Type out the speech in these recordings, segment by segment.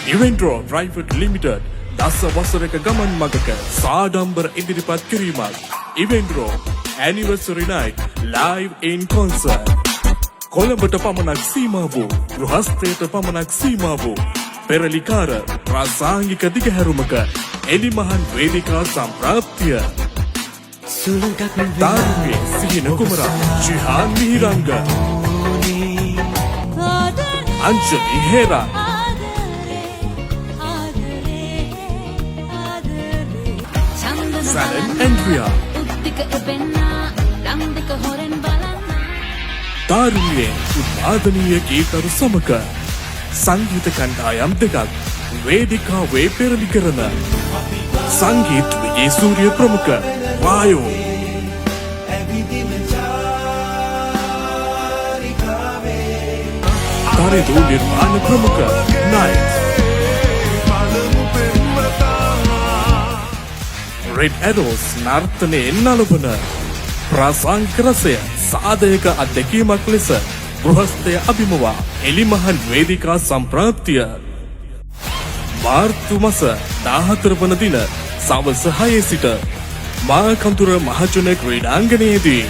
Eventro Private Limited දස වසරක ගමන් මගක සාඩම්බර ඉදිරිපත් කිරීමක්. Eventro Anniversary Night Live in Concert. කොළඹට පමණක් සීමා වූ ගෘහස්ථයට පමණක් සීමා වූ පෙරලිකාර ප්‍රාසංගික දිගහැරුමක එලිමහන් වේදිකා සම්ප්‍රාප්තිය. දාරුවේ සිහින කුමරා ජිහාන් මිහිරංග අංජලි හේරා Salen Andrea දාරුවේ උත්පාදනීය ගීතරු සමක සංගීත කණ්ඩායම් දෙකක් වේදිකාවේ පෙරලි කරන සංගීත විජේසූරිය ප්‍රමුඛ වායෝ තරිදු නිර්මාණ ප්‍රමුඛ නයිට් Red Arrows නර්තනයේ නලබන ප්‍රාසංගික රසය සාදයක අත්දැකීමක් ලෙස ගෘහස්ථය අභිමවා එලිමහන් වේදිකා සම්ප්‍රාප්තිය මාර්තු මාස 14 වන දින සවස් 6 සිට මාකන්තුර මහජන ක්‍රීඩාංගණයේදී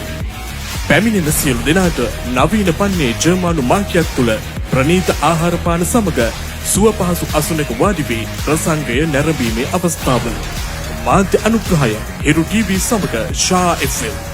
පැමිණෙන සියලු දෙනාට නවීන පන්නේ ජර්මනු මාක්‍යයක් තුළ ප්‍රණීත ආහාර පාන සමග සුව පහසු අසුනක වාඩි වී ප්‍රසංගය නැරඹීමේ අවස්ථාව. මාධ්‍ය අනුග්‍රහය හිරු TV සමග ෂා FM